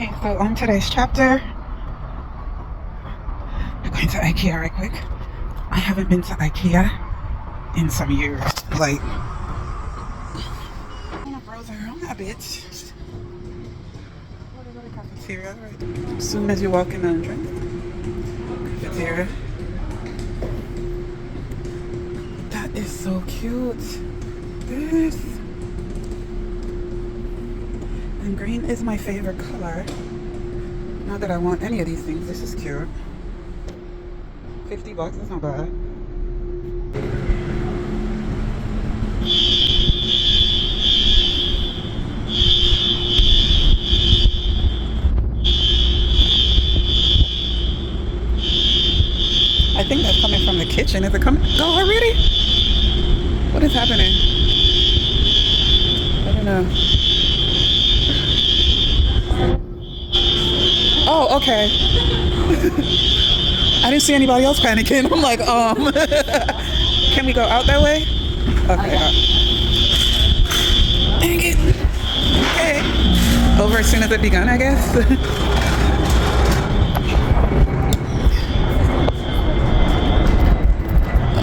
Okay, so on today's chapter, we're going to IKEA right quick. I haven't been to IKEA in some years. Like, I'm gonna browse around a bit. What about the cafeteria, right? As soon as you walk in the entrance, cafeteria. That is so cute. This. And green is my favorite color. Not that I want any of these things. This is cute. $50, that's not bad. I think that's coming from the kitchen. Is it coming? Go already? What is happening? I don't know. Oh, okay. I didn't see anybody else panicking. I'm like, can we go out that way? Okay. Dang it. Okay. Over as soon as it begun, I guess.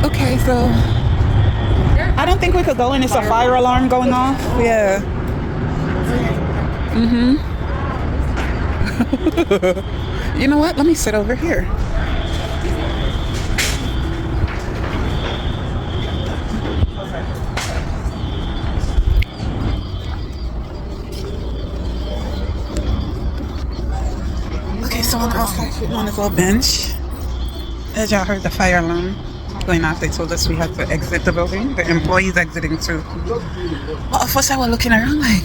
Okay, so I don't think we could go in. It's a fire alarm going off. Yeah. You know what? Let me sit over here. Okay, so I'm outside sitting on this little bench. As y'all heard the fire alarm going off, they told us we had to exit the building. The employees exiting too. Well, at first I was looking around like,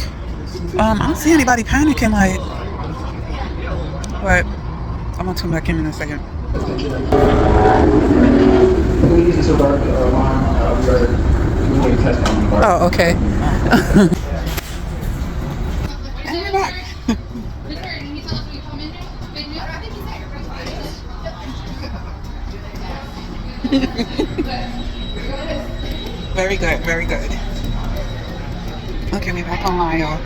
I don't see anybody panicking, like, but I'm gonna come back in a second. Oh, okay. And we're back. Very good, very good. Okay, we're back online, y'all.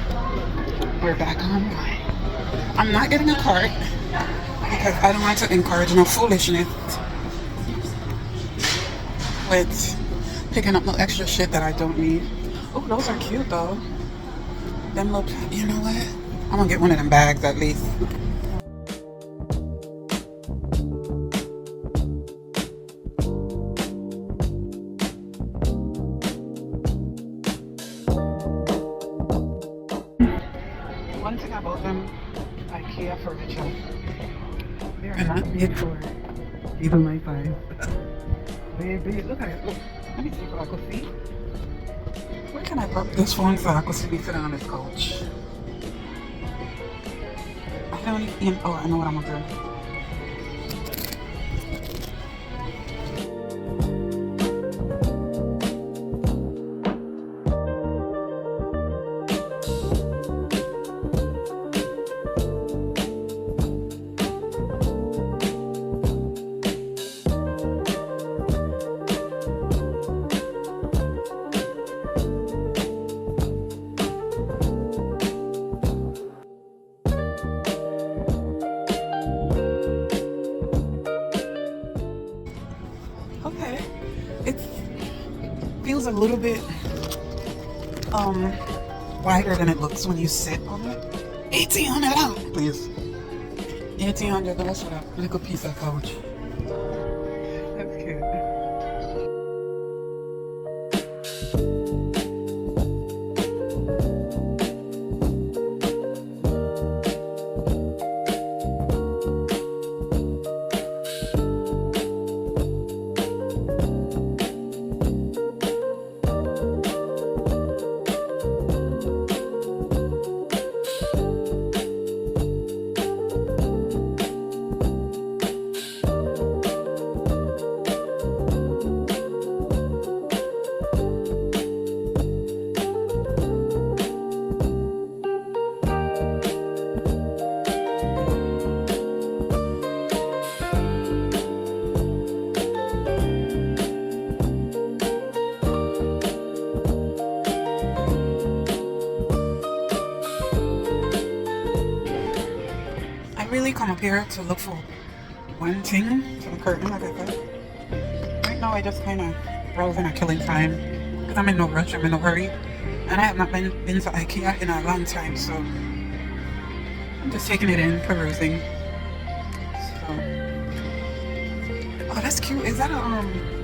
We're back online. I'm not getting a cart because I don't want to encourage no foolishness with picking up no extra shit that I don't need. Oh, those are cute though. Them little, you know what? I'm gonna get one of them bags at least. One thing about them IKEA furniture, they're not made for even my size. Baby, look at it. Look. Let me see if I could see. Where can I put this phone so I could be sitting on this couch? I don't even. Oh, I know what I'm gonna do. Okay, it feels a little bit wider than it looks when you sit on it. $1,800, please. $1,800 for that little piece of couch. That's cute. usually come up here to look for one thing to the curtain, like I said. Right now I just kind of browsing and killing time because I'm in no rush, I'm in no hurry. And I have not been to IKEA in a long time, so I'm just taking it in, perusing. So, oh, that's cute. Is that a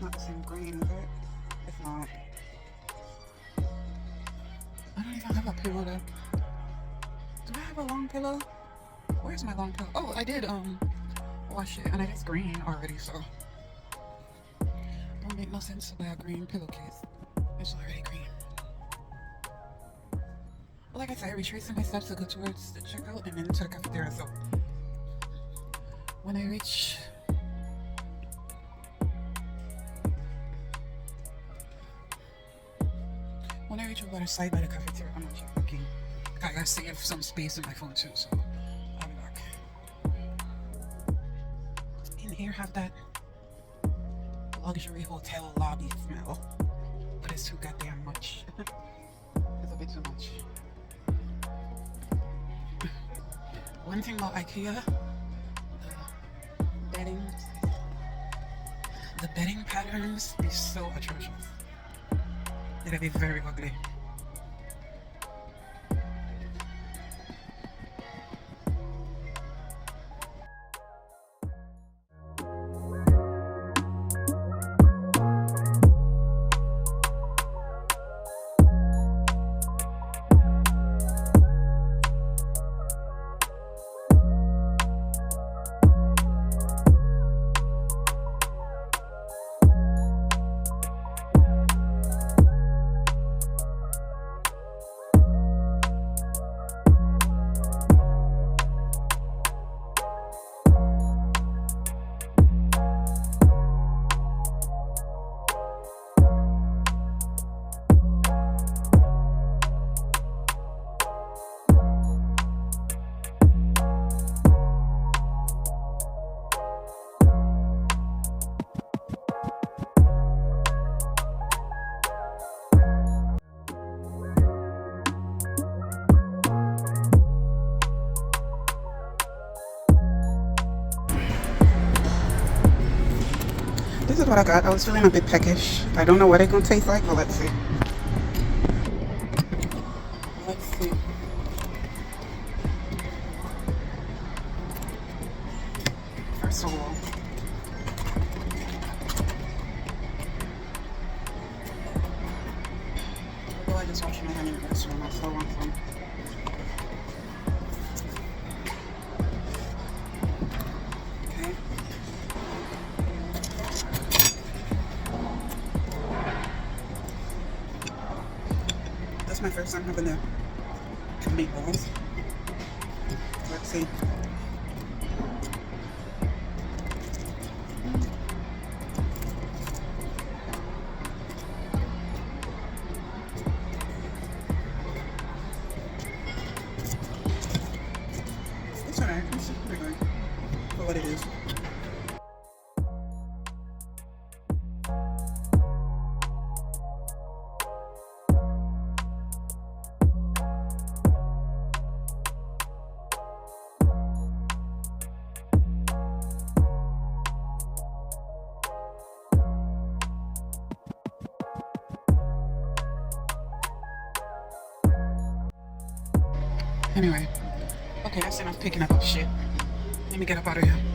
not the same green, is it? It's not. I don't even have a pillow though. Do I have a long pillow? Where's my long pillow? Oh, I did wash it and it's green already, so don't make no sense to buy a green pillowcase. It's already green. Well, like I said, I retracing my steps to go towards the checkout and then to the cafeteria, so when I reach I drove out of sight by the cafeteria. I'm not looking. I gotta save some space in my phone too, so I'll be back. In here have that luxury hotel lobby smell, but it's too goddamn much. It's a bit too much. One thing about IKEA, the bedding patterns be so atrocious. They're gonna be very ugly. This is what I got. I was feeling a bit peckish. I don't know what it's gonna taste like, but let's see. Let's see. First of all, although I just washed my hand in the restroom, I still want some. Okay. That's my first time having the meatballs. Let's see. It's alright. It's pretty good for what it is. Anyway, okay, that's enough picking up shit. Let me get up out of here.